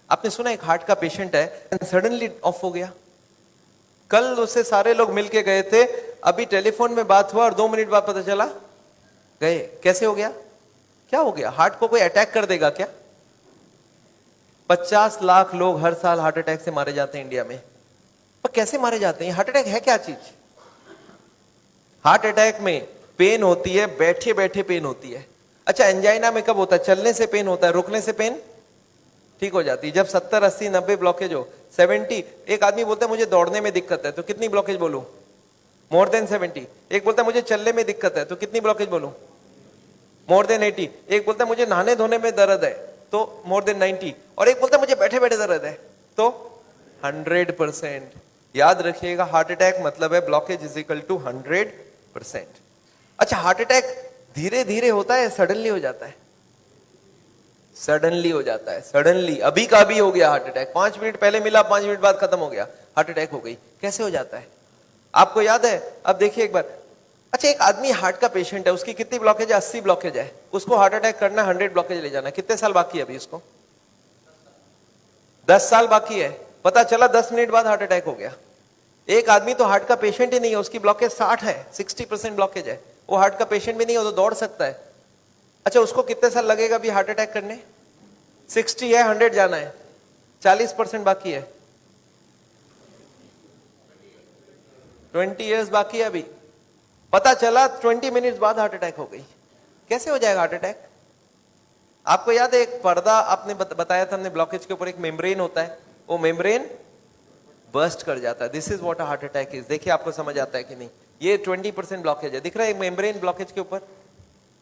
आपने सुना एक हार्ट का पेशेंट है, सडनली ऑफ हो गया। कल उससे सारे लोग मिलके गए थे, अभी टेलीफोन में बात हुआ और 2 मिनट बाद पता चला गए। कैसे हो गया? क्या हो गया? हार्ट को कोई अटैक कर देगा क्या? 50 लाख लोग हर साल हार्ट अटैक से मारे जाते हैं इंडिया में। पर कैसे मारे जाते हैं? हार्ट अटैक है क्या चीज? हार्ट अटैक में पेन होती है, बैठे बैठे पेन होती है। अच्छा, एंजाइना में कब होता है? चलने से पेन होता है, रुकने से पेन ठीक हो जाती है। जब 70, 80, 90 ब्लॉकेज हो, 70, एक आदमी बोलता है मुझे दौड़ने में दिक्कत है, तो कितनी ब्लॉकेज बोलूं? More than 70। एक बोलता है मुझे चलने में दिक्कत है, तो कितनी ब्लॉकेज बोलूं? More than 80। एक बोलता है मुझे नहाने धोने में दर्द है, तो मोर देन 90। और एक बोलता है मुझे बैठे बैठे दर्द है, तो 100%। याद रखिएगा, हार्ट अटैक मतलब है ब्लॉकेज इज इक्वल टू 100%। अच्छा, हार्ट अटैक धीरे धीरे होता है, सडनली हो जाता है? सडनली हो जाता है, सडनली। अभी का अभी हो गया हार्ट अटैक, 5 मिनट पहले मिला, 5 मिनट बाद खत्म हो गया, हार्ट अटैक हो गई। कैसे हो जाता है आपको याद है? अब देखिए एक बार। अच्छा, एक आदमी हार्ट का पेशेंट है, उसकी कितनी ब्लॉकेज है? 80 ब्लॉकेज है। उसको हार्ट अटैक करना, 100 ब्लॉकेज ले जाना, कितने साल बाकी है अभी उसको? 10 साल बाकी है। पता चला 10 मिनट बाद हार्ट अटैक हो गया। एक आदमी तो हार्ट का पेशेंट ही नहीं है, उसकी ब्लॉकेज 60 है, 60% ब्लॉकेज है, वो हार्ट का पेशेंट भी नहीं है, वो तो दौड़ सकता है। अच्छा, उसको कितने साल लगेगा अभी हार्ट अटैक करने? 60 है, 100 जाना है, 40% बाकी है, 20 इयर्स बाकी है अभी। पता चला 20 मिनट्स बाद हार्ट अटैक हो गई। कैसे हो जाएगा हार्ट अटैक? आपको याद है एक पर्दा आपने बताया था हमने, ब्लॉकेज के ऊपर एक मेम्ब्रेन होता है, वो मेम्ब्रेन बर्स्ट कर जाता है। This is what a heart attack is. देखिए आपको समझ आता है कि नहीं? ये 20% ब्लॉकेज है, दिख रहा है मेम्ब्रेन ब्लॉकेज के ऊपर।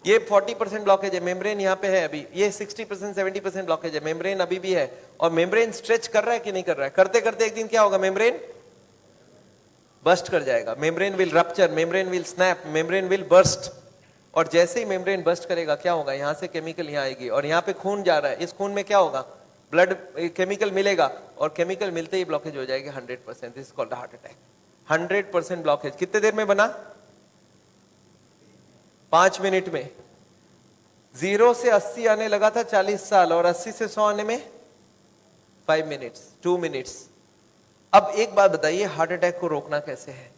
ये 40% ब्लॉकेज है, मेम्ब्रेन यहाँ पे है अभी। ये 60%, 70% ब्लॉकेज है, मेम्ब्रेन अभी भी है। और मेम्ब्रेन स्ट्रेच कर रहा है कि नहीं कर रहा है? करते करते एक दिन क्या होगा? मेम्ब्रेन बर्स्ट कर जाएगा। Membrane will rupture, membrane will snap, membrane will burst. और जैसे ही मेम्ब्रेन बर्स्ट करेगा क्या होगा? यहाँ से केमिकल यहाँ आएगी, और यहाँ पे खून जा रहा है, इस खून में क्या होगा? ब्लड केमिकल मिलेगा, और केमिकल मिलते ही ब्लॉकेज हो जाएगी 100%। This is called heart attack. 100% blockage कितने देर में बना? 5 मिनट में। 0 से 80 आने लगा था 40 साल, और 80 से 100 आने में 5 मिनट्स, 2 मिनट्स। अब एक बात बताइए, हार्ट अटैक को रोकना कैसे है?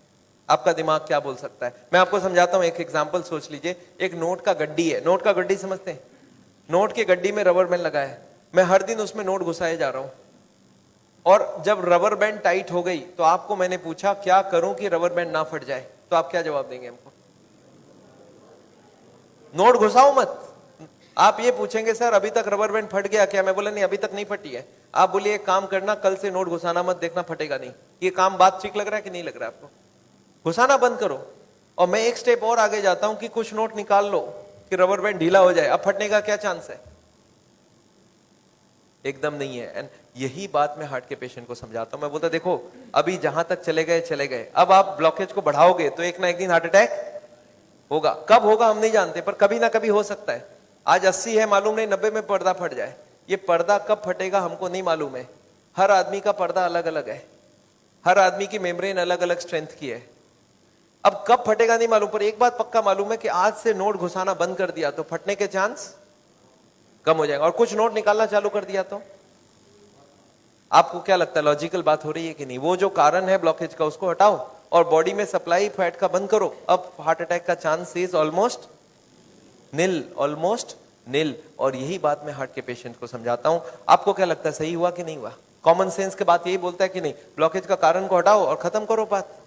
आपका दिमाग क्या बोल सकता है? मैं आपको समझाता हूं, एक एग्जांपल सोच लीजिए। एक नोट का गड्डी है, नोट का गड्डी समझते हैं? नोट की गड्डी में रबर बैंड लगा है, मैं हर दिन उसमें नोट घुसाए जा रहा हूं, और जब रबर बैंड टाइट हो गई तो आपको मैंने पूछा क्या करूं कि रबर बैंड ना फट जाए, तो आप क्या जवाब देंगे हमको? नोट घुसाओ मत। आप ये पूछेंगे सर अभी तक रबर बैंड फट गया क्या? मैं बोला नहीं, अभी तक नहीं फटी है। आप बोलिए एक काम करना, कल से नोट घुसाना मत, देखना फटेगा नहीं। ये काम बात ठीक लग रहा है कि नहीं लग रहा है आपको? घुसाना बंद करो। और मैं एक स्टेप और आगे जाता हूं कि कुछ नोट निकाल लो कि रबर बैंड ढीला हो जाए, अब फटने का क्या चांस है? एकदम नहीं है। एंड यही बात मैं हार्ट के पेशेंट को समझाता हूं। मैं बोलता देखो अभी जहां तक चले गए चले गए, अब आप ब्लॉकेज को बढ़ाओगे तो एक ना एक दिन हार्ट अटैक होगा। कब होगा हम नहीं जानते, पर कभी ना कभी हो सकता है। आज 80 है, मालूम नहीं 90 में पर्दा फट जाए। ये पर्दा कब फटेगा हमको नहीं मालूम है। हर आदमी का पर्दा अलग अलग है, हर आदमी की मेम्ब्रेन अलग अलग स्ट्रेंथ की है। अब कब फटेगा नहीं मालूम, पर एक बात पक्का मालूम है कि आज से नोट घुसाना बंद कर दिया तो फटने के चांस कम हो जाएगा, और कुछ नोट निकालना चालू कर दिया तो। आपको क्या लगता है, लॉजिकल बात हो रही है कि नहीं? वो जो कारण है ब्लॉकेज का उसको हटाओ और बॉडी में सप्लाई फैट का बंद करो, अब हार्ट अटैक का chance is almost nil, almost nil. और यही बात मैं हार्ट के पेशेंट को समझाता हूं। आपको क्या लगता है, सही हुआ कि नहीं हुआ? कॉमन सेंस के बात यही बोलता है कि नहीं? ब्लॉकेज का कारण को हटाओ और खत्म करो बात।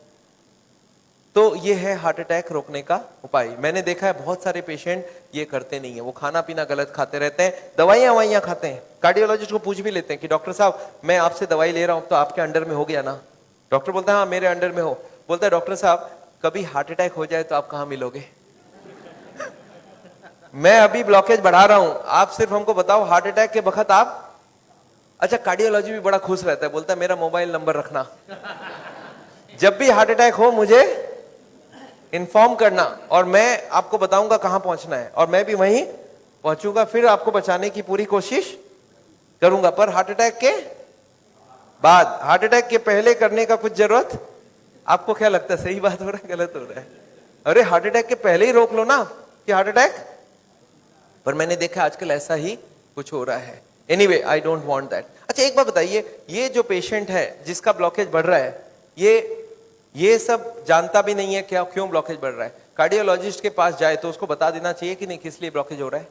तो ये है हार्ट अटैक रोकने का उपाय। मैंने देखा है बहुत सारे पेशेंट ये करते नहीं है, वो खाना पीना गलत खाते रहते हैं, दवाइयां खाते हैं। कार्डियोलॉजिस्ट को पूछ भी लेते हैं कि डॉक्टर साहब मैं आपसे दवाई ले रहा हूं तो आपके अंडर में हो गया ना? डॉक्टर बोलता है हाँ मेरे अंडर में हो। बोलता है डॉक्टर साहब कभी हार्ट अटैक हो जाए तो आप कहां मिलोगे? मैं अभी ब्लॉकेज बढ़ा रहा हूं, आप सिर्फ हमको बताओ हार्ट अटैक के वक्त आप। अच्छा, कार्डियोलॉजी भी बड़ा खुश रहता है, बोलता है मेरा मोबाइल नंबर रखना, जब भी हार्ट अटैक हो मुझे इन्फॉर्म करना और मैं आपको बताऊंगा कहां पहुंचना है, और मैं भी वहीं पहुंचूंगा, फिर आपको बचाने की पूरी कोशिश करूंगा। पर हार्ट अटैक के बाद, हार्ट अटैक के पहले करने का कुछ जरूरत। आपको क्या लगता है, सही बात हो रहा है गलत हो रहा है? अरे हार्ट अटैक के पहले ही रोक लो ना कि हार्ट अटैक। पर मैंने देखा आजकल ऐसा ही कुछ हो रहा है। Anyway I don't want that. अच्छा एक बात बताइए, ये जो पेशेंट है जिसका ब्लॉकेज बढ़ रहा है, ये सब जानता भी नहीं है क्या क्यों ब्लॉकेज बढ़ रहा है, कार्डियोलॉजिस्ट के पास जाए तो उसको बता देना चाहिए कि नहीं किस लिए ब्लॉकेज हो रहा है?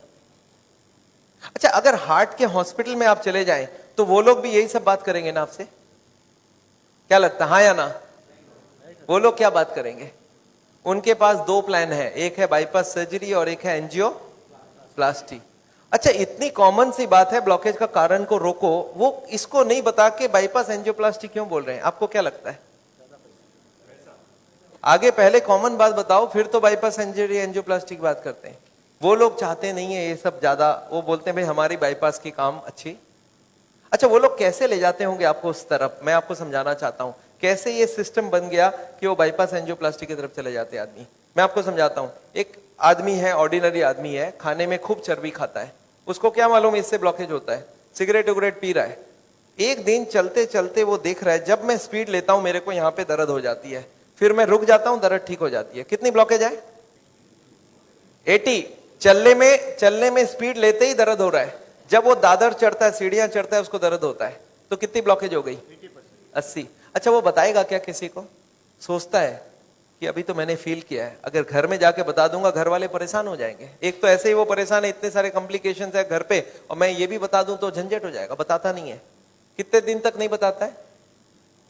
अच्छा अगर हार्ट के हॉस्पिटल में आप चले जाएं तो वो लोग भी यही सब बात करेंगे ना आपसे? क्या लगता है, हाँ या ना? वो लोग क्या बात करेंगे? उनके पास दो प्लान है, एक है बाईपास सर्जरी और एक है एंजियोप्लास्टी। अच्छा इतनी कॉमन सी बात है, ब्लॉकेज का कारण को रोको, वो इसको नहीं बता के बाईपास एंजियोप्लास्टी क्यों बोल रहे हैं? आपको क्या लगता है? आगे पहले कॉमन बात बताओ, फिर तो बाईपास सर्जरी एंजियोप्लास्टी की बात करते हैं। वो लोग चाहते नहीं है ये सब ज्यादा, वो बोलते हैं भाई हमारी बाईपास की काम अच्छी। अच्छा वो लोग कैसे ले जाते होंगे आपको उस तरफ, मैं आपको समझाना चाहता हूं कैसे ये सिस्टम बन गया कि वो बाईपास एंजियोप्लास्टी की तरफ चले जाते आदमी। मैं आपको समझाता हूं। एक आदमी है, ऑर्डिनरी आदमी है, खाने में खूब चर्बी खाता है, उसको क्या मालूम इससे ब्लॉकेज होता है, सिगरेट उगरेट पी रहा है। एक दिन चलते चलते वो देख रहा है जब मैं स्पीड लेता हूं मेरे को यहाँ पे दर्द हो जाती है, फिर मैं रुक जाता हूं दर्द ठीक हो जाती है। कितनी ब्लॉकेज है? 80। चलने में स्पीड लेते ही दर्द हो रहा है, जब वो दादर चढ़ता है, सीढ़ियां चढ़ता है, उसको दर्द होता है। तो कितनी ब्लॉकेज हो गई? 80। अच्छा वो बताएगा क्या किसी को? सोचता है कि अभी तो मैंने फील किया है, अगर घर में जाके बता दूंगा घर वाले परेशान हो जाएंगे। एक तो ऐसे ही वो परेशान है, इतने सारे कॉम्प्लिकेशंस है घर पे, और मैं ये भी बता दूं तो झंझट हो जाएगा। बताता नहीं है। कितने दिन तक नहीं बताता है?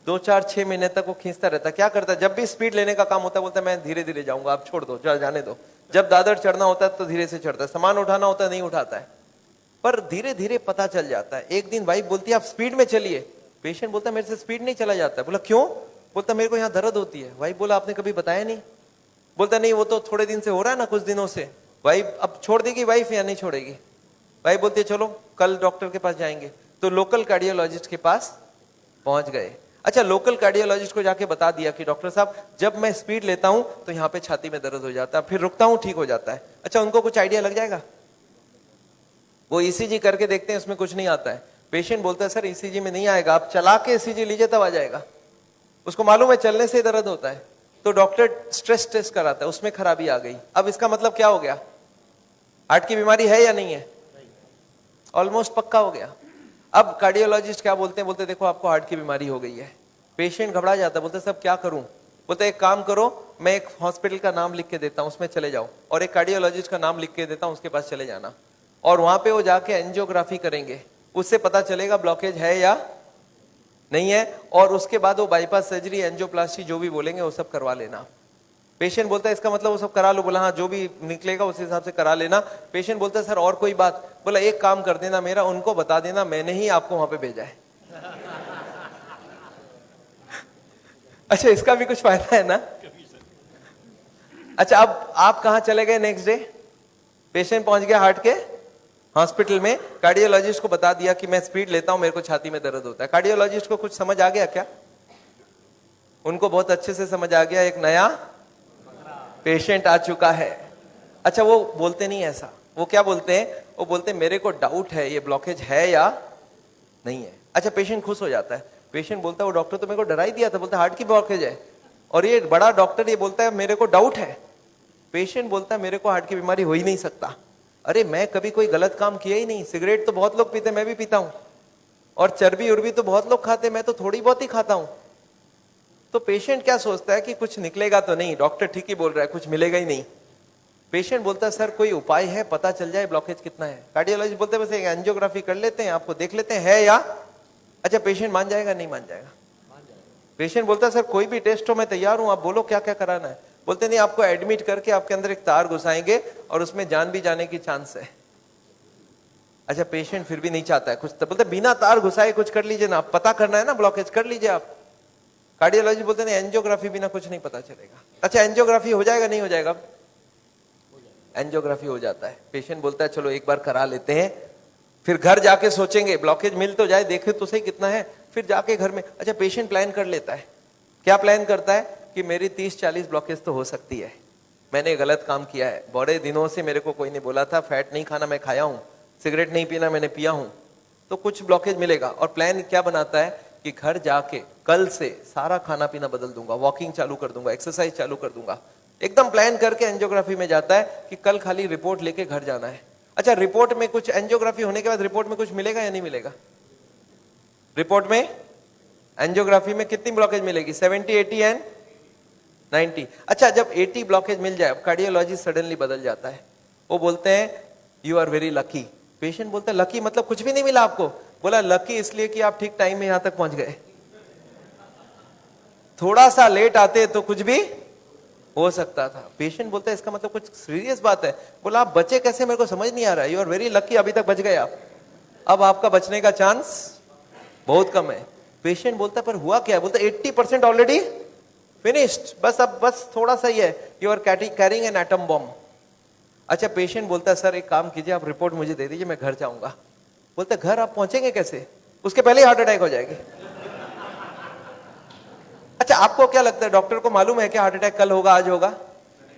2 4 6 महीने तक वो खींचता रहता है। क्या करता है? जब भी स्पीड लेने का काम होता है बोलता है मैं धीरे धीरे जाऊंगा, आप छोड़ दो, जाने दो। जब दादर चढ़ना होता है तो धीरे से चढ़ता है, सामान उठाना होता है नहीं उठाता है, पर धीरे धीरे पता चल जाता है। एक दिन वाइफ बोलती है आप स्पीड में चलिए, पेशेंट बोलता है मेरे से स्पीड नहीं चला जाता है। बोला क्यों? बोलता मेरे को यहाँ दर्द होती है। वाइफ बोला आपने कभी बताया नहीं? बोलता नहीं वो तो थोड़े दिन से हो रहा है ना, कुछ दिनों से। वाइफ अब छोड़ देगी वाइफ या नहीं छोड़ेगी? वाइफ बोलती है चलो कल डॉक्टर के पास जाएंगे। तो लोकल कार्डियोलॉजिस्ट के पास पहुंच गए। अच्छा लोकल कार्डियोलॉजिस्ट को जाके बता दिया कि डॉक्टर साहब जब मैं स्पीड लेता हूं तो यहाँ पे छाती में दर्द हो जाता है, फिर रुकता हूं ठीक हो जाता है। अच्छा उनको कुछ आइडिया लग जाएगा? वो ईसीजी करके देखते हैं, उसमें कुछ नहीं आता है। पेशेंट बोलता है सर ईसीजी में नहीं आएगा, आप चला के ईसीजी लीजिए तब आ जाएगा। उसको मालूम है चलने से दर्द होता है, तो डॉक्टर स्ट्रेस टेस्ट कराता है, उसमें खराबी आ गई। अब इसका मतलब क्या हो गया? हार्ट की बीमारी है या नहीं है? ऑलमोस्ट पक्का हो गया। अब कार्डियोलॉजिस्ट क्या बोलते हैं? बोलते देखो आपको हार्ट की बीमारी हो गई है। पेशेंट घबरा जाता है, बोलते सब क्या करूं? बोलते एक काम करो, मैं एक हॉस्पिटल का नाम लिख के देता हूं, उसमें चले जाओ, और एक कार्डियोलॉजिस्ट का नाम लिख के देता हूं, उसके पास चले जाना, और वहां पे वो जाके एंजियोग्राफी करेंगे, उससे पता चलेगा ब्लॉकेज है या नहीं है, और उसके बाद वो बाईपास सर्जरी एंजियोप्लास्टी जो भी बोलेंगे वो सब करवा लेना। पेशेंट बोलता है इसका मतलब वो सब करा लो? बोला हाँ जो भी निकलेगा उस हिसाब से करा लेना। पेशेंट बोलता है सर और कोई बात? बोला एक काम कर देना मेरा, उनको बता देना मैंने ही आपको वहां पे भेजा है। अच्छा इसका भी कुछ फायदा है ना? अच्छा अब आप कहां चले गए नेक्स्ट डे? पेशेंट पहुंच गया हार्ट के हॉस्पिटल में, कार्डियोलॉजिस्ट को बता दिया कि मैं स्पीड लेता हूं मेरे को छाती में दर्द होता है। कार्डियोलॉजिस्ट को कुछ समझ आ गया क्या? उनको बहुत अच्छे से समझ आ गया, एक नया पेशेंट आ चुका है। अच्छा वो बोलते नहीं ऐसा, वो क्या बोलते हैं? वो बोलते हैं मेरे को डाउट है ये ब्लॉकेज है या नहीं है। अच्छा पेशेंट खुश हो जाता है। पेशेंट बोलता है वो डॉक्टर तो मेरे को डरा ही दिया था, बोलता है हार्ट की ब्लॉकेज है, और ये बड़ा डॉक्टर ये बोलता है मेरे को डाउट है। पेशेंट बोलता है मेरे को हार्ट की बीमारी हो ही नहीं सकता। अरे मैं कभी कोई गलत काम किया ही नहीं, सिगरेट तो बहुत लोग पीते मैं भी पीता हूं, और चर्बी उर्बी तो बहुत लोग खाते मैं तो थोड़ी बहुत ही खाता हूं। तो पेशेंट क्या सोचता है कि कुछ निकलेगा तो नहीं, डॉक्टर ठीक ही बोल रहा है, कुछ मिलेगा ही नहीं। पेशेंट बोलता है सर कोई उपाय है, पता चल जाए ब्लॉकेज कितना है। कार्डियोलॉजिस्ट बोलते हैं बस एक एंजियोग्राफी कर लेते हैं, आपको देख लेते हैं है या। अच्छा पेशेंट मान जाएगा नहीं मान जाएगा? पेशेंट बोलता है सर कोई भी टेस्ट हो मैं तैयार हूं, आप बोलो क्या क्या कराना है। बोलते नहीं आपको एडमिट करके आपके अंदर एक तार घुसाएंगे और उसमें जान भी जाने की चांस है। अच्छा पेशेंट फिर भी नहीं चाहता है कुछ, तो बोलते बिना तार घुसाए कुछ कर लीजिए ना, आप पता करना है ना ब्लॉकेज, कर लीजिए आप। कार्डियोलॉजी बोलते नहीं एंजियोग्राफी बिना कुछ नहीं पता चलेगा। अच्छा एंजियोग्राफी हो जाएगा नहीं हो जाएगा? एंजियोग्राफी हो जाता है। पेशेंट बोलता है चलो एक बार करा लेते हैं, फिर घर जाके सोचेंगे ब्लॉकेज मिल तो जाए, देखे तो सही कितना है, फिर जाके घर में। अच्छा पेशेंट प्लान कर लेता है, क्या प्लान करता है कि मेरी 30-40 ब्लॉकेज तो हो सकती है, मैंने गलत काम किया है, बड़े दिनों से मेरे को कोई नहीं बोला था फैट नहीं खाना मैं खाया हूं, सिगरेट नहीं पीना मैंने पिया हूं, तो कुछ ब्लॉकेज मिलेगा। और प्लान क्या बनाता है कि घर जाके कल से सारा खाना पीना बदल दूंगा, वॉकिंग चालू कर दूंगा, एक्सरसाइज चालू कर दूंगा, एकदम प्लान करके एंजियोग्राफी में जाता है कि कल खाली रिपोर्ट लेके घर जाना है। अच्छा रिपोर्ट में कुछ, एंजियोग्राफी होने के बाद रिपोर्ट में कुछ मिलेगा या नहीं मिलेगा? रिपोर्ट में एंजियोग्राफी में कितनी ब्लॉकेज मिलेगी? 70, 80 एंड 90। अच्छा, जब 80 ब्लॉकेज मिल जाए, कार्डियोलॉजिस्ट सडनली बदल जाता है, वो बोलते हैं you are very lucky. Patient बोलता है लकी मतलब कुछ भी नहीं मिला आपको? बोला लकी इसलिए कि आप ठीक टाइम में यहां तक पहुंच गए, थोड़ा सा लेट आते तो कुछ भी हो सकता था। पेशेंट बोलता है इसका मतलब कुछ सीरियस बात है? बोला आप बचे कैसे, मेरे को समझ नहीं आ रहा है। यू आर वेरी लकी, अभी तक बच गए आप, अब आपका बचने का चांस बहुत कम है। पेशेंट बोलता है पर हुआ क्या है? बोलता है 80% ऑलरेडी फिनिश्ड, बस अब बस थोड़ा सा ही है, you are carrying an atom bomb. अच्छा, पेशेंट बोलता है सर एक काम कीजिए, आप रिपोर्ट मुझे दे दीजिए, मैं घर जाऊंगा। बोलते घर आप पहुंचेंगे कैसे? उसके पहले ही हार्ट अटैक हो जाएगी। अच्छा, आपको क्या लगता है, डॉक्टर को मालूम है कि हार्ट अटैक कल होगा, आज होगा?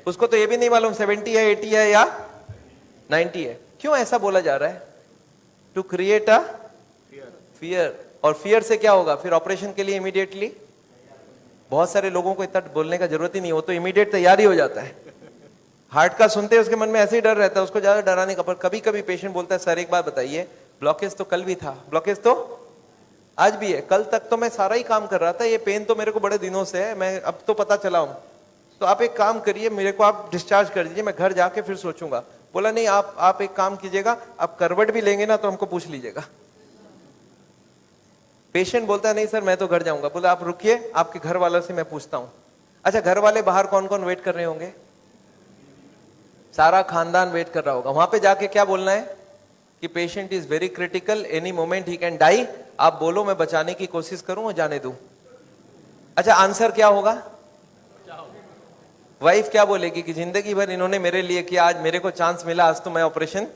उसको तो ये भी नहीं मालूम 70 है, 80 है या 90 है। क्यों ऐसा बोला जा रहा है? To create a fear. और फियर से क्या होगा? फिर ऑपरेशन के लिए इमीडिएटली, बहुत सारे लोगों को इतना बोलने का जरूरत ही नहीं, हो तो इमीडिएट तैयारी हो जाता है। हार्ट का सुनते उसके मन में ऐसे ही डर रहता है, उसको ज्यादा डराने का। पर कभी कभी पेशेंट बोलता है सर एक बात बताइए, ब्लॉकेज तो कल भी था, ब्लॉकेज तो आज भी है, कल तक तो मैं सारा ही काम कर रहा था, ये पेन तो मेरे को बड़े दिनों से है, मैं अब तो पता चला हूं, तो आप एक काम करिए, मेरे को आप डिस्चार्ज कर दीजिए, मैं घर जाके फिर सोचूंगा। बोला नहीं, आप एक काम कीजिएगा, आप करवट भी लेंगे ना तो हमको पूछ लीजिएगा। पेशेंट बोलता है नहीं सर मैं तो घर जाऊंगा। बोला आप रुकिए, आपके घर वालों से मैं पूछता हूं। अच्छा, घर वाले बाहर कौन कौन वेट कर रहे होंगे? सारा खानदान वेट कर रहा होगा। वहां पे जाके क्या बोलना है कि patient is very critical, any moment he can die. आप बोलो मैं बचाने की कोशिश करूं और जाने दूं। अच्छा, आंसर क्या होगा? वाइफ क्या बोलेगी कि जिंदगी भर इन्होंने मेरे लिए किया, आज मेरे को चांस मिला, आज तो मैं ऑपरेशन।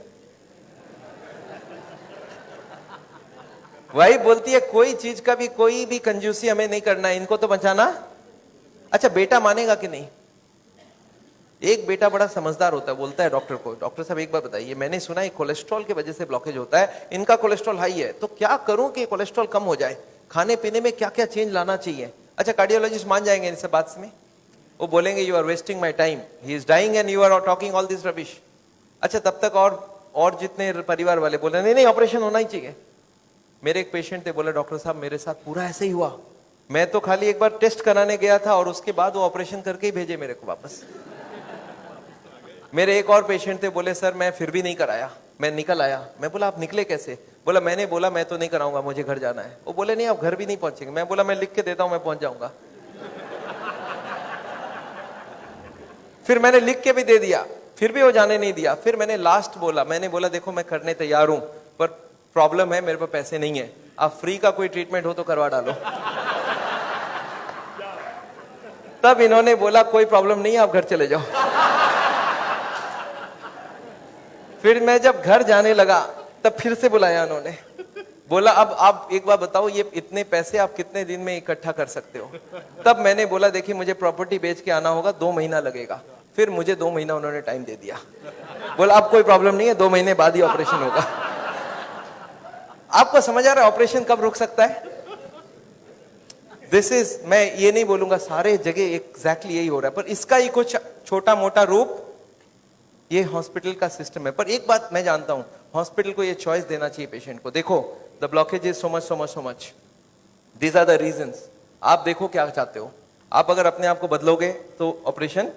वाइफ बोलती है कोई चीज का भी कोई भी कंजूसी हमें नहीं करना है, इनको तो बचाना। अच्छा, बेटा मानेगा कि नहीं? एक बेटा बड़ा समझदार होता है, बोलता है डॉक्टर को, डॉक्टर साहब एक बार बताइए, मैंने सुना है कोलेस्ट्रॉल की वजह से ब्लॉकेज होता है, इनका कोलेस्ट्रॉल हाई है, तो क्या करूं कि कोलेस्ट्रॉल कम हो जाए? खाने पीने में क्या क्या चेंज लाना चाहिए? अच्छा, कार्डियोलॉजिस्ट मान जाएंगे इस बात में? वो बोलेंगे you are wasting my time, he is dying and you are talking all this rubbish. अच्छा, तब तक और जितने परिवार वाले बोले नहीं नहीं ऑपरेशन होना ही चाहिए। मेरे एक पेशेंट थे, बोले डॉक्टर साहब मेरे साथ पूरा ऐसे ही हुआ, मैं तो खाली एक बार टेस्ट कराने गया था और उसके बाद वो ऑपरेशन करके ही भेजे मेरे को वापस। मेरे एक और पेशेंट थे, बोले सर मैं फिर भी नहीं कराया, मैं निकल आया। मैं बोला आप निकले कैसे? बोला मैंने बोला मैं तो नहीं कराऊंगा, मुझे घर जाना है। वो बोले नहीं आप घर भी नहीं पहुंचेंगे। मैं बोला मैं लिख के देता हूं, मैं पहुंच जाऊंगा। फिर मैंने लिख के भी दे दिया, फिर भी वो जाने नहीं दिया। फिर मैंने लास्ट बोला, मैंने बोला देखो मैं करने तैयार हूं, पर प्रॉब्लम है मेरे पास पैसे नहीं है, आप फ्री का कोई ट्रीटमेंट हो तो करवा डालो। तब इन्होंने बोला कोई प्रॉब्लम नहीं है, आप घर चले जाओ। फिर मैं जब घर जाने लगा तब फिर से बुलाया उन्होंने, बोला अब आप एक बार बताओ ये इतने पैसे आप कितने दिन में इकट्ठा कर सकते हो? तब मैंने बोला देखिए मुझे प्रॉपर्टी बेच के आना होगा, 2 महीना लगेगा। फिर मुझे 2 महीना उन्होंने टाइम दे दिया, बोला अब कोई प्रॉब्लम नहीं है, 2 महीने बाद ही ऑपरेशन होगा। आपको समझ आ रहा है ऑपरेशन कब रुक सकता है? दिस इज, मैं ये नहीं बोलूंगा सारे जगह एग्जैक्टली यही हो रहा है, पर इसका ही कुछ छोटा मोटा रूप ये हॉस्पिटल का सिस्टम है। पर एक बात मैं जानता हूं, हॉस्पिटल को ये चॉइस देना चाहिए पेशेंट को, देखो the blockage is so much, these are the reasons. आप देखो क्या चाहते हो, आप अगर अपने आप को बदलोगे तो ऑपरेशन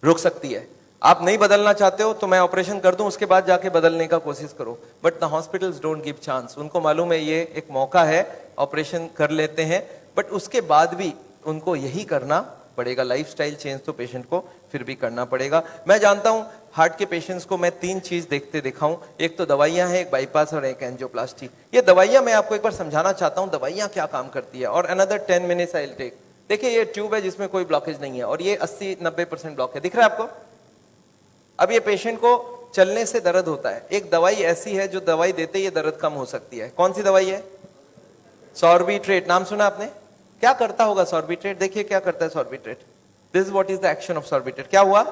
रुक सकती है, आप नहीं बदलना चाहते हो तो मैं ऑपरेशन कर दूं, उसके बाद जाके बदलने का कोशिश करो। But the hospitals don't give chance, उनको मालूम है ये एक मौका है, ऑपरेशन कर लेते हैं, बट उसके बाद भी उनको यही करना पड़ेगा, लाइफस्टाइल चेंज तो पेशेंट को फिर भी करना पड़ेगा। मैं जानता हूं हार्ट के पेशेंट्स को मैं 3 चीज देखते देखा हूं, एक तो दवाइयां हैं, एक बाईपास और एक एंजियोप्लास्टी। ये दवाइयां मैं आपको एक बार समझाना चाहता हूं दवाइयां क्या काम करती है, और another 10 minutes I will take. देखिए ये ट्यूब है जिसमें कोई ब्लॉकेज नहीं है, और ये 80-90% ब्लॉक है, दिख रहा है आपको? अब ये पेशेंट को चलने से दर्द होता है, एक दवाई ऐसी है जो दवाई देते ये दर्द कम हो सकती है। कौन सी दवाई है? सॉर्बिट्रेट, नाम सुना आपने? क्या करता होगा सॉर्बिट्रेट? देखिए क्या करता है Sorbitrate, this is what is the action of Sorbitrate. क्या हुआ?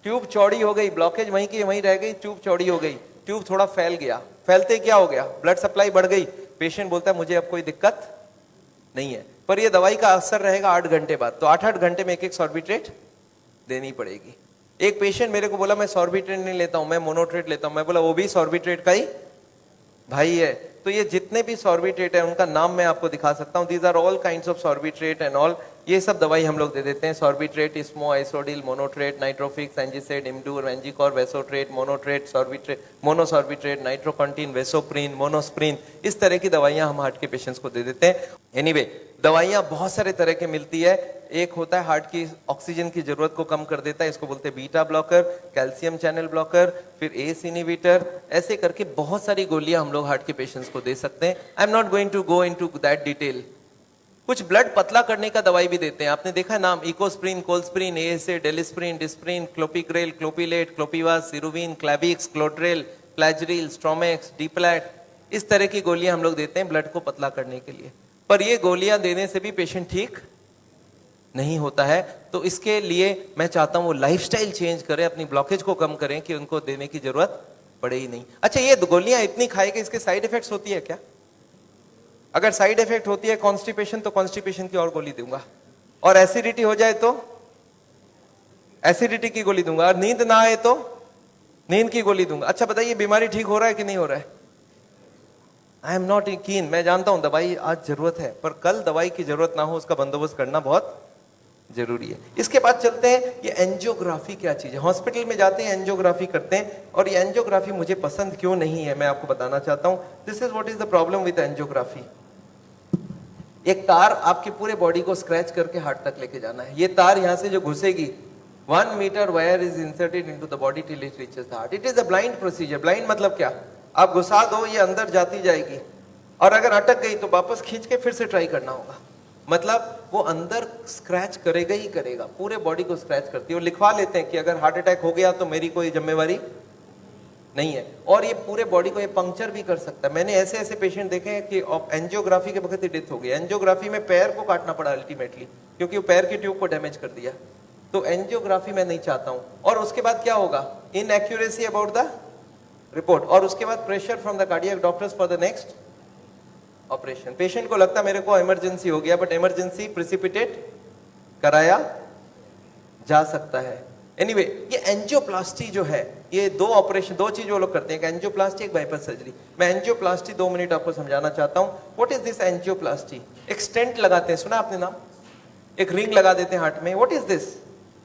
ट्यूब चौड़ी हो गई, ब्लॉकेज वहीं की वहीं रह गई, ट्यूब चौड़ी हो गई, ट्यूब थोड़ा फैल गया, फैलते क्या हो गया? ब्लड सप्लाई बढ़ गई। पेशेंट बोलता है मुझे अब कोई दिक्कत नहीं है, पर यह दवाई का असर रहेगा 8 घंटे बाद, तो 8-8 घंटे में एक सॉर्बिट्रेट देनी पड़ेगी। एक पेशेंट मेरे को बोला मैं सॉर्बिट्रेट नहीं लेता हूं, मैं मोनोट्रेट लेता हूं। मैं बोला वो भी सॉर्बिट्रेट का ही भाई है, तो ये जितने भी सॉर्बिट्रेट है उनका नाम मैं आपको दिखा सकता हूँ। These are all kinds of sorbitrate and all, ये सब दवाई हम लोग दे देते हैं। सॉर्बिट्रेट, इस्मो, आइसोडिल, मोनोट्रेट, नाइट्रोफिक्स, एंजिसेड, इमडूर, वेंजिकॉर, वेसोट्रेट, मोनोट्रेट, सॉर्बिट्रेट, मोनोसॉर्बिट्रेट, नाइट्रोकंटीन, वेसोप्रीन, मोनोस्प्रीन, इस तरह की दवाइयां हम हार्ट के पेशेंट्स को दे देते हैं। एनीवे, दवाइयां बहुत सारे तरह के मिलती है। एक होता है हार्ट की ऑक्सीजन की जरूरत को कम कर देता है, इसको बोलते हैं beta blocker, calcium channel blocker, फिर एस इनहिबिटर, ऐसे करके बहुत सारी गोलियां हम लोग हार्ट के पेशेंट्स को दे सकते हैं। I am not going to go into that detail. कुछ ब्लड पतला करने का दवाई भी देते हैं, आपने देखा नाम, Ecosprin, Colsprin, ASA, Delisprin, Disprin, clopidogrel, Clopilet, Clopivas, Ceruvin, Clavix, Clotrel, Plagril, Stromex, Deplatt, इस तरह की गोलियां हम लोग देते हैं ब्लड को पतला करने के लिए। पर ये गोलियां देने से भी पेशेंट ठीक नहीं होता है, तो इसके लिए मैं चाहता हूं वो लाइफस्टाइल चेंज करें, अपनी ब्लॉकेज को कम करें कि उनको देने की जरूरत पड़े ही नहीं। अच्छा, ये गोलियां इतनी खाए कि इसके साइड इफेक्ट्स होती है क्या? अगर साइड इफेक्ट होती है कॉन्स्टिपेशन, तो कॉन्स्टिपेशन की और गोली दूंगा, और एसिडिटी हो जाए तो एसिडिटी की गोली दूंगा, और नींद ना आए तो नींद की गोली दूंगा। अच्छा बताइए, बीमारी ठीक हो रहा है कि नहीं हो रहा है? आई एम नॉट कीन, मैं जानता हूं दवाई आज जरूरत है, पर कल दवाई की जरूरत ना हो उसका बंदोबस्त करना बहुत जरूरी है। इसके बाद चलते हैं, ये एंजियोग्राफी क्या चीज है। हॉस्पिटल में जाते हैं, एंजियोग्राफी करते हैं, और ये एंजियोग्राफी मुझे पसंद क्यों नहीं है मैं आपको बताना चाहता हूं। This is what is the problem with angiography. एक तार आपकी पूरे बॉडी को स्क्रैच करके हार्ट तक लेके जाना है। ये तार यहां से जो घुसेगी, 1 meter wire is inserted into the body till it reaches the heart. It is a blind procedure. Blind मतलब क्या? आप घुसा दो, ये अंदर जाती जाएगी, और अगर अटक गई तो वापस खींच के फिर से ट्राई करना होगा। मतलब वो अंदर स्क्रैच करेगा ही करेगा, पूरे बॉडी को स्क्रैच करती है। वो लिखवा लेते हैं कि अगर हार्ट अटैक हो गया तो मेरी कोई जिम्मेवारी नहीं है, और ये पूरे बॉडी को ये पंक्चर भी कर सकता है। मैंने ऐसे ऐसे पेशेंट देखे हैं कि एंजियोग्राफी के वक्त ही डेथ हो गई। एंजियोग्राफी में पैर को काटना पड़ा अल्टीमेटली, क्योंकि वो पैर की ट्यूब को डैमेज कर दिया। तो एंजियोग्राफी मैं नहीं चाहता हूं। और उसके बाद क्या होगा? इनएक्यूरेसी अबाउट द रिपोर्ट, और उसके बाद pressure from the cardiac doctors for the next operation. Patient को लगता है मेरे को इमरजेंसी हो गया, बट इमरजेंसी प्रिसिपिटेट कराया जा सकता है। एनीवे, ये एंजियोप्लास्टी जो है, ये दो ऑपरेशन, दो चीज वो लोग करते हैं, एक एंजियोप्लास्टी, एक बाईपास सर्जरी। मैं एंजियोप्लास्टी 2 मिनट आपको समझाना चाहता हूं। What is this angioplasty? एक स्टेंट लगाते हैं, सुना आपने नाम? एक रिंग लगा देते हैं हार्ट में। What is this?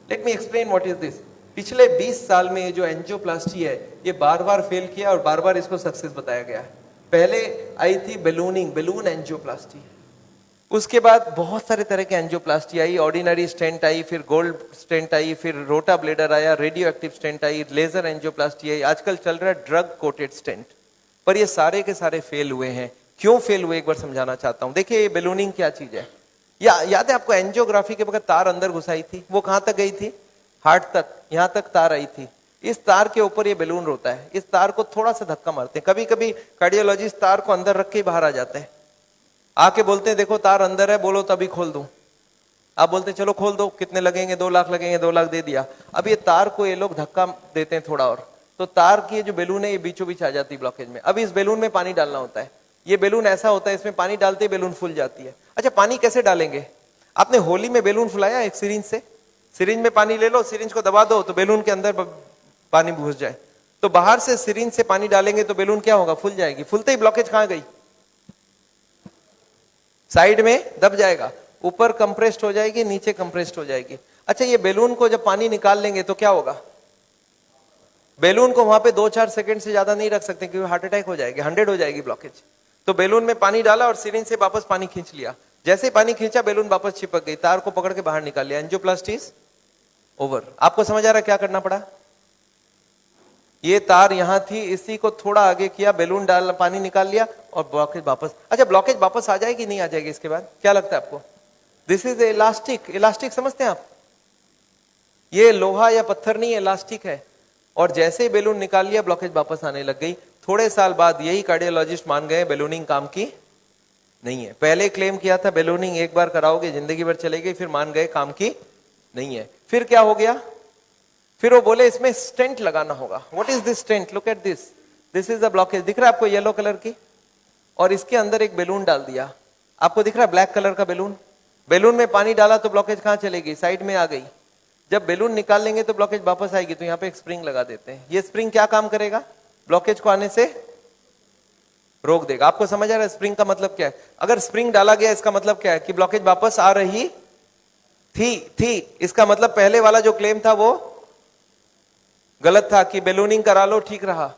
Let me explain what is this. पिछले 20 साल में ये जो एंजियोप्लास्टी है, ये बार बार फेल किया और बार बार इसको सक्सेस बताया गया है। पहले आई थी बैलूनिंग, बैलून एंजियोप्लास्टी। उसके बाद बहुत सारे तरह के एंजियोप्लास्टी आई, ऑर्डिनरी स्टेंट आई, फिर गोल्ड स्टेंट आई, फिर रोटा ब्लेडर आया, रेडियो एक्टिव स्टेंट आई, लेजर एंजियोप्लास्टी आई, आजकल चल रहा है ड्रग कोटेड स्टेंट। पर ये सारे के सारे फेल हुए हैं। क्यों फेल हुए, एक बार समझाना चाहता हूं। देखिए, ये बैलूनिंग क्या चीज है? याद है आपको एंजियोग्राफी के वक्त तार अंदर घुसाई थी, वो कहां तक गई थी? हार्ट तक, यहां तक तार आई थी। इस तार के ऊपर ये बैलून होता है। इस तार को थोड़ा सा धक्का मारते हैं, कभी कभी कार्डियोलॉजिस्ट तार को अंदर रख के बाहर आ जाते हैं, आके बोलते हैं देखो तार अंदर है, बोलो तभी खोल दूं। आप बोलते हैं चलो खोल दो, कितने लगेंगे? 2 लाख लगेंगे। 2 लाख दे दिया। अब ये तार को ये लोग धक्का देते हैं थोड़ा और, तो तार की जो बैलून है ये बीचों बीच आ जाती है ब्लॉकेज में। अब इस बैलून में पानी डालना होता है। ये बैलून ऐसा होता है, इसमें पानी डालते ही बैलून फूल जाती है। अच्छा, पानी कैसे डालेंगे? आपने होली में बैलून फुलाया एक सिरिंज से? सिरिंज में पानी ले लो, सिरिंज को दबा दो तो बैलून के अंदर पानी घुस जाए। तो बाहर से सिरिंज से पानी डालेंगे तो बैलून क्या होगा? फूल जाएगी। फूलते ही ब्लॉकेज कहां गई? साइड में दब जाएगा, ऊपर कंप्रेस्ड हो जाएगी, नीचे कंप्रेस्ड हो जाएगी। अच्छा, ये बैलून को जब पानी निकाल लेंगे तो क्या होगा? बैलून को वहां पे 2-4 सेकंड से ज्यादा नहीं रख सकते, क्योंकि हार्ट अटैक हो जाएगी, 100 हो जाएगी ब्लॉकेज। तो बैलून में पानी डाला और सिरिंज से वापस पानी खींच लिया। जैसे ही पानी खींचा, बैलून वापस चिपक गई, तार को पकड़ के बाहर निकाल लिया। Angioplasty is over. आपको समझ आ रहा है क्या करना पड़ा? ये तार यहां थी, इसी को थोड़ा आगे किया, बैलून डाल, पानी निकाल लिया और ब्लॉकेज वापस। अच्छा, ब्लॉकेज वापस आ जाएगी नहीं आ जाएगी इसके बाद? क्या लगता है आपको? This is elastic. इलास्टिक समझते हैं आप? ये लोहा या पत्थर नहीं, इलास्टिक है। और जैसे ही बैलून निकाल लिया, ब्लॉकेज वापस आने लग गई। थोड़े साल बाद यही कार्डियोलॉजिस्ट मान गए बैलूनिंग काम की नहीं है। पहले क्लेम किया था बैलूनिंग एक बार कराओगे जिंदगी भर चलेगी, फिर मान गए काम की नहीं है। फिर क्या हो गया? फिर वो बोले इसमें स्टेंट लगाना होगा। What is this stent? Look at this, this is the blockage. दिख रहा है आपको येलो कलर की? और इसके अंदर एक बैलून डाल दिया। आपको दिख रहा है ब्लैक कलर का बैलून? बैलून में पानी डाला तो ब्लॉकेज कहां चलेगी? साइड में आ गई। जब बैलून निकाल लेंगे तो ब्लॉकेज वापस आएगी। तो यहाँ पे एक स्प्रिंग लगा देते हैं। ये स्प्रिंग क्या काम करेगा? ब्लॉकेज को आने से रोक देगा। आपको समझ आ रहा है स्प्रिंग का मतलब क्या है? अगर स्प्रिंग डाला गया इसका मतलब क्या है कि ब्लॉकेज वापस आ रही थी। इसका मतलब पहले वाला जो क्लेम था वो गलत था कि बैलूनिंग करा लो ठीक रहा।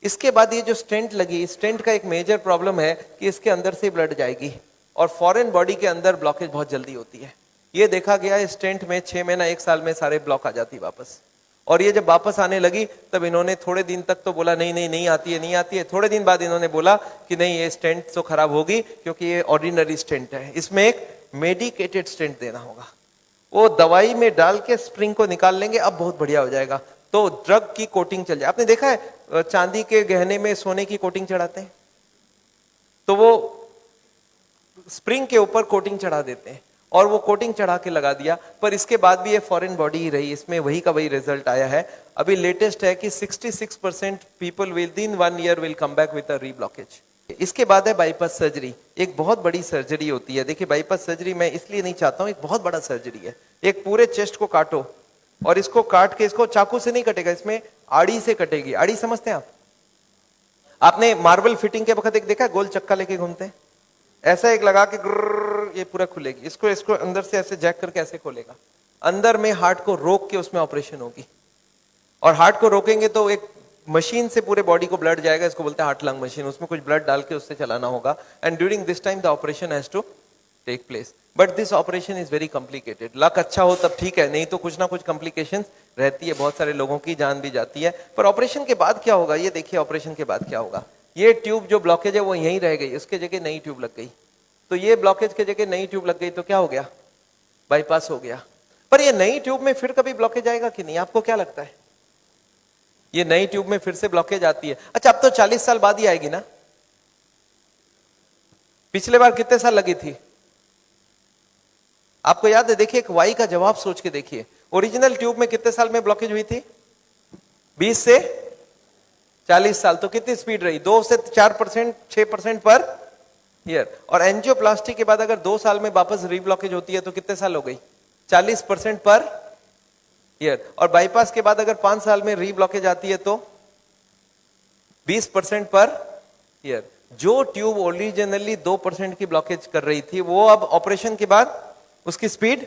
इसके बाद ये जो स्टेंट लगी, स्टेंट का एक मेजर प्रॉब्लम है कि इसके अंदर से ब्लड जाएगी और फॉरेन बॉडी के अंदर ब्लॉकेज बहुत जल्दी होती है। ये देखा गया है स्टेंट में 6 महीना 1 साल में सारे ब्लॉक आ जाती वापस। और ये जब वापस आने लगी तब इन्होंने थोड़े दिन तक तो बोला नहीं आती है। थोड़े दिन बाद इन्होंने बोला कि नहीं ये स्टेंट तो खराब होगी क्योंकि ये ऑर्डिनरी स्टेंट है, इसमें एक मेडिकेटेड स्टेंट देना होगा। वो दवाई में डाल के स्प्रिंग को निकाल लेंगे, अब बहुत बढ़िया हो जाएगा। तो ड्रग की कोटिंग चल जाए। आपने देखा है चांदी के गहने में सोने की कोटिंग चढ़ाते हैं, तो वो स्प्रिंग के ऊपर कोटिंग चढ़ा देते हैं और वो कोटिंग चढ़ा के लगा दिया, पर इसके बाद भी ये फॉरेन बॉडी ही रही, इसमें वही का वही रिजल्ट आया है। अभी लेटेस्ट है कि 66% people with in 1 year will come back with a reblockage. इसके बाद है बाईपास सर्जरी। एक बहुत बड़ी सर्जरी होती है। देखिए बाईपास सर्जरी मैं इसलिए नहीं चाहता हूं, एक बहुत बड़ा सर्जरी है। एक पूरे चेस्ट को काटो और इसको काट के, इसको चाकू से नहीं कटेगा, इसमें आड़ी से कटेगी। आड़ी समझते हैं आप? आपने मार्बल फिटिंग के वक्त एक देखा गोल चक्का लेके घूमते हैं, ऐसा एक लगा के ये पूरा खुलेगी। इसको अंदर से ऐसे जैक करके ऐसे खोलेगा, अंदर में हार्ट को रोक के उसमें ऑपरेशन होगी। और हार्ट को रोकेंगे तो एक मशीन से पूरे बॉडी को ब्लड जाएगा, इसको बोलते हैं हार्ट लंग मशीन। उसमें कुछ ब्लड डाल के उससे चलाना होगा and during this time the operation has to take place. But this operation is very complicated. Luck अच्छा हो तब ठीक है, नहीं तो कुछ ना कुछ कॉम्प्लिकेशंस रहती है, बहुत सारे लोगों की जान भी जाती है। पर ऑपरेशन के बाद क्या होगा ये देखिए, ऑपरेशन के बाद क्या होगा। ये ट्यूब जो ब्लॉकेज है वो यहीं रह गई, उसके जगह नई ट्यूब लग गई। तो ये ब्लॉकेज के जगह नई ट्यूब लग गई तो क्या हो गया, बाईपास हो गया। पर ये नई ट्यूब में फिर कभी ब्लॉकेज आएगा कि नहीं, आपको क्या लगता है? ये नई ट्यूब में फिर से ब्लॉकेज आती है। अच्छा अब तो 40 साल बाद ही आएगी ना, पिछले बार कितने साल लगी थी आपको याद है? देखिए एक वाई का जवाब सोच के देखिए, ओरिजिनल ट्यूब में कितने साल में ब्लॉकेज हुई थी? 20 से 40 साल। तो कितनी स्पीड रही? 2 से 4%, 6% पर ईयर। और एंजियोप्लास्टी के बाद अगर 2 साल में वापस रीब्लॉकेज होती है तो कितने साल हो गई? 40% पर ईयर। और बाईपास के बाद अगर 5 साल में रीब्लॉकेज आती है तो 20% पर ईयर। जो ट्यूब ओरिजिनली 2% की ब्लॉकेज कर रही थी वो अब ऑपरेशन के बाद उसकी स्पीड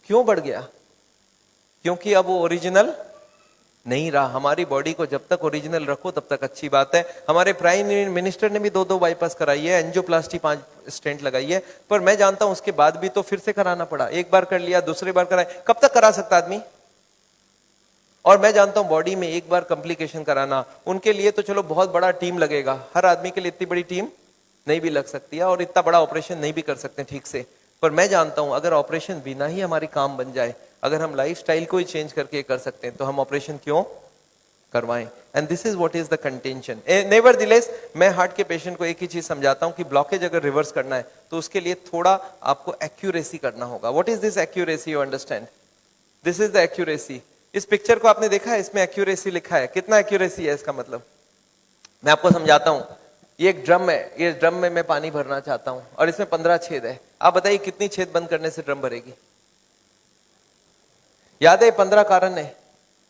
क्यों बढ़ गया? क्योंकि अब वो ओरिजिनल नहीं रहा। हमारी बॉडी को जब तक ओरिजिनल रखो तब तक अच्छी बात है। हमारे प्राइम मिनिस्टर ने भी 2 बाईपास कराई है, एंजियोप्लास्टी 5 स्टेंट लगाई है। पर मैं जानता हूं उसके बाद भी तो फिर से कराना पड़ा। एक बार कर लिया, दूसरी बार कराए, कब तक करा सकता आदमी? और मैं जानता हूं बॉडी में एक बार कॉम्प्लिकेशन कराना, उनके लिए तो चलो बहुत बड़ा टीम लगेगा। हर आदमी के लिए इतनी बड़ी टीम नहीं भी लग सकती है और इतना बड़ा ऑपरेशन नहीं भी कर सकते ठीक से। पर मैं जानता हूं अगर ऑपरेशन बिना ही हमारी काम बन जाए, अगर हम लाइफस्टाइल को ही चेंज करके कर सकते हैं तो हम ऑपरेशन क्यों करवाएं? And this is what is the contention. Nevertheless मैं हार्ट के पेशेंट को एक ही चीज समझाता हूं कि ब्लॉकेज अगर रिवर्स करना है तो उसके लिए थोड़ा आपको एक्यूरेसी करना होगा। What is this accuracy? You understand? This is the accuracy. इस पिक्चर को आपने देखा है, इसमें एक्यूरेसी लिखा है। कितना एक्यूरेसी है इसका मतलब? मैं आपको समझाता हूं। ये एक ड्रम है, ये ड्रम में मैं पानी भरना चाहता हूं और इसमें 15 छेद है। आप बताइए कितनी छेद बंद करने से ड्रम भरेगी? याद है 15 कारण है।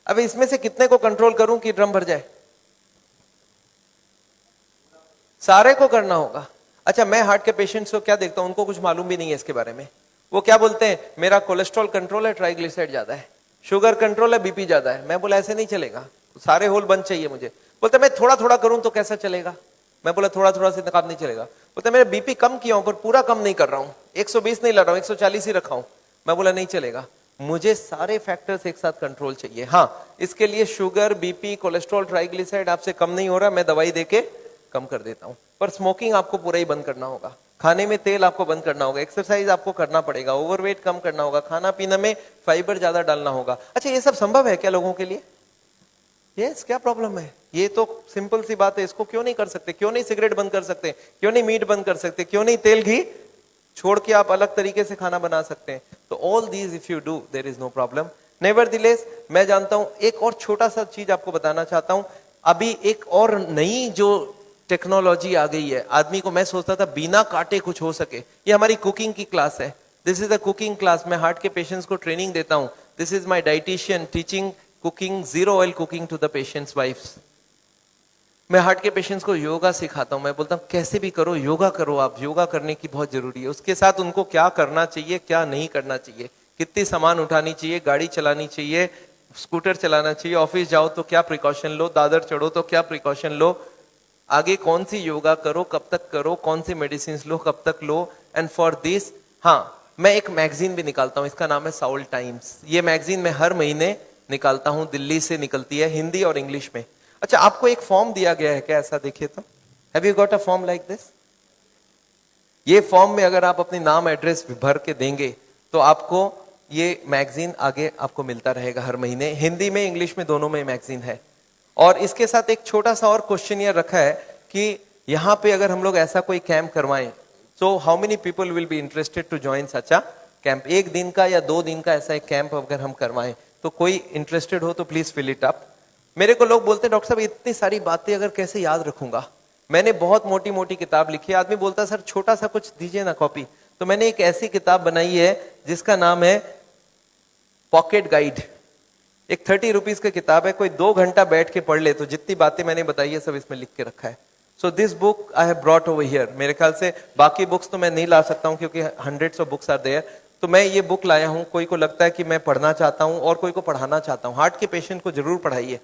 अब इसमें से कितने को कंट्रोल करूं कि ड्रम भर जाए? सारे को करना होगा। अच्छा मैं हार्ट के पेशेंट्स को क्या देखता हूं, उनको कुछ मालूम भी नहीं है इसके बारे में। वो क्या बोलते हैं, मेरा कोलेस्ट्रॉल कंट्रोल है, ट्राइग्लिसराइड ज्यादा है, शुगर कंट्रोल है, बीपी ज्यादा है। मैं बोला ऐसे नहीं चलेगा, सारे होल बंद चाहिए मुझे। बोलते मैं थोड़ा थोड़ा करूं तो कैसा चलेगा? मैं बोला थोड़ा थोड़ा से काम नहीं चलेगा। बोलते मेरा बीपी कम किया हूं पर पूरा कम नहीं कर रहा हूं, 120 नहीं ला रहा हूं, 140 ही रखा हूं। मैं बोला नहीं चलेगा, मुझे सारे फैक्टर्स एक साथ कंट्रोल चाहिए। हाँ इसके लिए शुगर, बीपी, कोलेस्ट्रॉल, ट्राइग्लिसराइड आपसे कम नहीं हो रहा, मैं दवाई देके कम कर देता हूं। पर स्मोकिंग आपको पूरा ही बंद करना होगा, खाने में तेल आपको बंद करना होगा, एक्सरसाइज आपको करना पड़ेगा, ओवरवेट कम करना होगा, खाना पीना में फाइबर ज्यादा डालना होगा। अच्छा ये सब संभव है क्या लोगों के लिए? यस, क्या प्रॉब्लम है? ये तो सिंपल सी बात है, इसको क्यों नहीं कर सकते? क्यों नहीं सिगरेट बंद कर सकते? क्यों नहीं मीट बंद कर सकते? क्यों नहीं तेल घी छोड़ के आप अलग तरीके से खाना बना सकते हैं? तो all these if you do there is no problem. Nevertheless मैं जानता हूं, एक और छोटा सा चीज आपको बताना चाहता हूं। अभी एक और नई जो टेक्नोलॉजी आ गई है, आदमी को मैं सोचता था बिना काटे कुछ हो सके। ये हमारी कुकिंग की क्लास है, this is a cooking class. मैं हार्ट के पेशेंट्स को ट्रेनिंग देता हूं। This is my dietitian teaching cooking, zero oil cooking to the patients wives. मैं हार्ट के पेशेंट्स को योगा सिखाता हूं। मैं बोलता हूं कैसे भी करो, योगा करो, आप योगा करने की बहुत जरूरी है। उसके साथ उनको क्या करना चाहिए, क्या नहीं करना चाहिए, कितनी सामान उठानी चाहिए, गाड़ी चलानी चाहिए, स्कूटर चलाना चाहिए, ऑफिस जाओ तो क्या प्रिकॉशन लो, दादर चढ़ो तो क्या प्रिकॉशन लो, आगे कौन सी योगा करो, कब तक करो, कौन सी मेडिसिन लो, कब तक लो। एंड फॉर दिस, हाँ, मैं एक मैगजीन भी निकालता हूं, इसका नाम है साउल टाइम्स। ये मैगजीन मैं हर महीने निकालता हूं, दिल्ली से निकलती है, हिंदी और इंग्लिश में। अच्छा, आपको एक फॉर्म दिया गया है क्या, ऐसा देखिए तो, have you got a form like this? ये फॉर्म में अगर आप अपनी नाम एड्रेस भर के देंगे तो आपको ये मैगजीन आगे आपको मिलता रहेगा हर महीने, हिंदी में इंग्लिश में दोनों में मैगजीन है। और इसके साथ एक छोटा सा और क्वेश्चन ये रखा है कि यहाँ पे अगर हम लोग ऐसा कोई कैंप करवाएं, so how many people will be interested to join such a camp. 1 दिन का या 2 दिन का ऐसा एक कैंप अगर हम करवाएं तो कोई इंटरेस्टेड हो तो प्लीज फिल इट अप। मेरे को लोग बोलते हैं डॉक्टर साहब इतनी सारी बातें अगर कैसे याद रखूंगा, मैंने बहुत मोटी मोटी किताब लिखी है। आदमी बोलता है सर छोटा सा कुछ दीजिए ना कॉपी, तो मैंने एक ऐसी किताब बनाई है जिसका नाम है पॉकेट गाइड। एक 30 रुपीज की किताब है, कोई 2 घंटा बैठ के पढ़ ले तो जितनी बातें मैंने बताई है सब इसमें लिख के रखा है। So this book I have brought over here. मेरे ख्याल से बाकी बुक्स तो मैं नहीं ला सकता हूं क्योंकि hundreds of books are there, तो मैं ये बुक लाया हूं। कोई को लगता है कि मैं पढ़ना चाहता हूं और कोई को पढ़ाना चाहता हूं, हार्ट के पेशेंट को जरूर पढ़ाइए।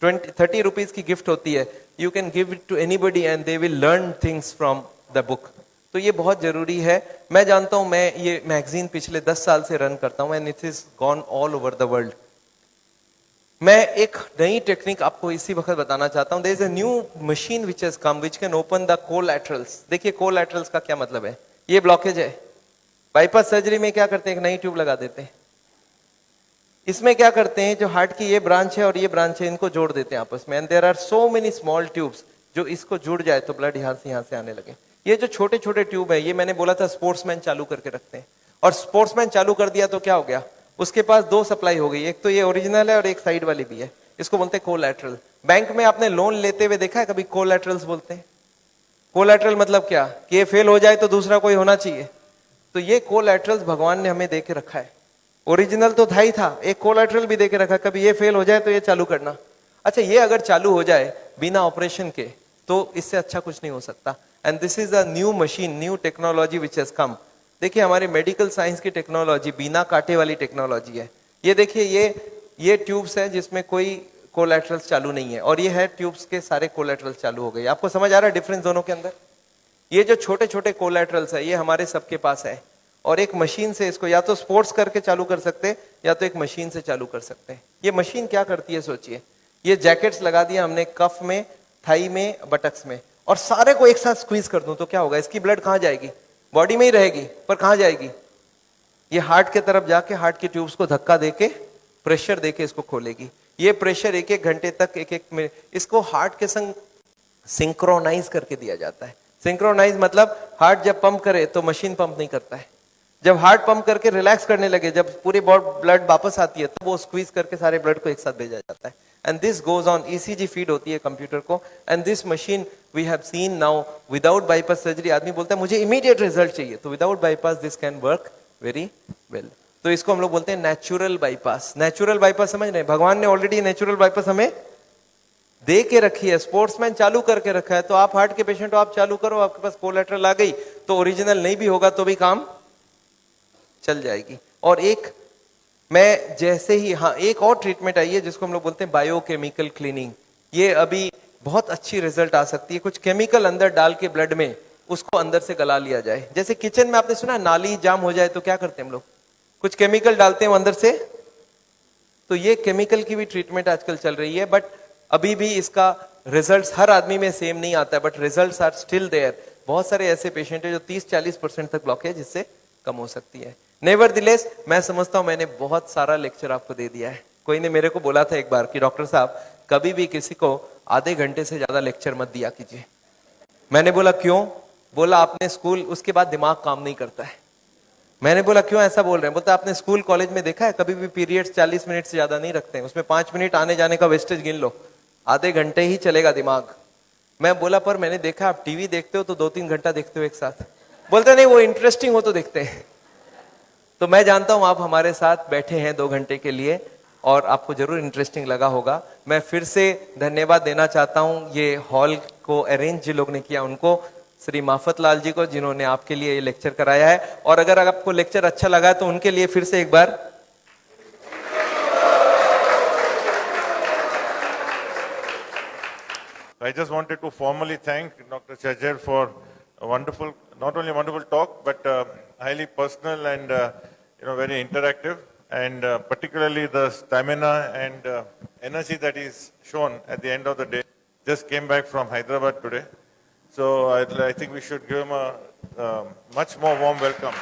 30 रुपीज की गिफ्ट होती है, you can give it to anybody and they will learn things from the book. तो ये बहुत जरूरी है। मैं जानता हूं, मैं ये मैगजीन पिछले 10 साल से रन करता हूं and it is gone all over the world. मैं एक नई टेक्निक आपको इसी वक्त बताना चाहता हूं। There is a new machine which has come which can open the collaterals. देखिए कोलैटरल्स का क्या मतलब है, ये ब्लॉकेज है। बाईपास सर्जरी में क्या करते हैं, एक नई ट्यूब लगा देते हैं। इसमें क्या करते हैं, जो हार्ट की ये ब्रांच है और ये ब्रांच है, इनको जोड़ देते हैं आपस में। And there are so many small tubes, जो इसको जुड़ जाए तो ब्लड यहाँ से आने लगे। ये जो छोटे छोटे ट्यूब है, ये मैंने बोला था स्पोर्ट्समैन चालू करके रखते हैं, और स्पोर्ट्समैन चालू कर दिया तो क्या हो गया, उसके पास 2 सप्लाई हो गई, एक तो ये ओरिजिनल है और एक साइड वाली भी है। इसको बोलते हैं कोलैटरल। बैंक में आपने लोन लेते हुए देखा है कभी, कोलैटरल्स बोलते हैं। कोलैटरल मतलब क्या, कि ये फेल हो जाए तो दूसरा कोई होना चाहिए। तो ये कोलैटरल्स भगवान ने हमें दे के रखा है। ओरिजिनल तो था ही था, एक कोलैटरल भी दे के रखा, कभी ये फेल हो जाए तो ये चालू करना। अच्छा, ये अगर चालू हो जाए बिना ऑपरेशन के तो इससे अच्छा कुछ नहीं हो सकता। And this is a new machine, new technology which has come. देखिए हमारे मेडिकल साइंस की टेक्नोलॉजी बिना कांटे वाली टेक्नोलॉजी है। ये देखिए, ये ट्यूब्स है जिसमें कोई कोलैटरल्स चालू नहीं है, और ये है ट्यूब्स के सारे कोलैटरल्स चालू हो गए। आपको समझ आ रहा है डिफरेंस दोनों के अंदर? ये जो छोटे छोटे कोलैटरल्स है, ये हमारे सबके पास है, और एक मशीन से इसको या तो स्पोर्ट्स करके चालू कर सकते हैं या तो एक मशीन से चालू कर सकते हैं। ये मशीन क्या करती है सोचिए, ये जैकेट्स लगा दिया हमने कफ में, थाई में, बटक्स में, और सारे को एक साथ स्क्वीज कर दूं तो क्या होगा, इसकी ब्लड कहां जाएगी, बॉडी में ही रहेगी, पर कहां जाएगी, ये हार्ट के तरफ जाके हार्ट की ट्यूब्स को धक्का देके प्रेशर देके इसको खोलेगी। ये प्रेशर 1-1 घंटे तक, 1-1 मिनट, इसको हार्ट के संग सिंक्रोनाइज करके दिया जाता है। सिंक्रोनाइज मतलब हार्ट जब पंप करे तो मशीन पंप नहीं करता है, जब हार्ट पंप करके रिलैक्स करने लगे, जब पूरी ब्लड वापस आती है तो वो स्क्वीज करके सारे ब्लड को एक साथ भेजा जाता है। And this goes on, ECG feed होती है कंप्यूटर को। And this machine we have seen now without bypass surgery. आदमी बोलता है मुझे इमीडिएट रिजल्ट चाहिए, तो without bypass this can work very well. तो इसको हम लोग बोलते हैं नेचुरल बाईपास। नेचुरल बाईपास समझ रहे हैं, भगवान ने ऑलरेडी नेचुरल बाईपास हमें दे के रखी है, स्पोर्ट्समैन चालू करके रखा है। तो आप हार्ट के पेशेंट हो, आप चालू करो, आपके पास कोलैटरल आ गई तो ओरिजिनल नहीं भी होगा तो भी काम चल जाएगी। और एक मैं जैसे ही, हाँ, एक और ट्रीटमेंट आई है जिसको हम लोग बोलते हैं बायोकेमिकल क्लीनिंग। ये अभी बहुत अच्छी रिजल्ट आ सकती है। कुछ केमिकल अंदर डाल के ब्लड में उसको अंदर से गला लिया जाए। जैसे किचन में आपने सुना नाली जाम हो जाए तो क्या करते हैं हम लोग, कुछ केमिकल डालते हैं अंदर से। तो ये केमिकल की भी ट्रीटमेंट आजकल चल रही है, बट अभी भी इसका रिजल्ट हर आदमी में सेम नहीं आता है, but result are still there. बहुत सारे ऐसे पेशेंट है जो 30-40% तक ब्लॉकेज इससे कम हो सकती है। नेवरदिलेस मैं समझता हूं मैंने बहुत सारा लेक्चर आपको दे दिया है। कोई ने मेरे को बोला था एक बार कि डॉक्टर साहब कभी भी किसी को आधे घंटे से ज्यादा लेक्चर मत दिया कीजिए। मैंने बोला क्यों? बोला आपने स्कूल, उसके बाद दिमाग काम नहीं करता है। मैंने बोला क्यों ऐसा बोल रहे हैं? बोलता आपने स्कूल कॉलेज में देखा है कभी भी पीरियड्स 40 मिनट से ज्यादा नहीं रखते हैं, उसमें 5 मिनट आने जाने का वेस्टेज गिन लो, आधे घंटे ही चलेगा दिमाग। मैं बोला पर मैंने देखा आप टीवी देखते हो तो 2-3 घंटा देखते हो एक साथ। बोलते नहीं वो इंटरेस्टिंग हो तो देखते हैं। तो मैं जानता हूं आप हमारे साथ बैठे हैं 2 घंटे के लिए, और आपको जरूर इंटरेस्टिंग लगा होगा। मैं फिर से धन्यवाद देना चाहता हूं ये हॉल को अरेंज जिन लोग ने किया उनको, श्री माफत लाल जी को जिन्होंने आपके लिए ये लेक्चर कराया है, और अगर आपको लेक्चर अच्छा लगा है तो उनके लिए फिर से एक बार I just wanted to formally thank Dr. Chajjar for a wonderful, not only a wonderful talk, but highly personal and very interactive, and particularly the stamina and energy that is shown at the end of the day. Just came back from Hyderabad today, so I think we should give him a much more warm welcome.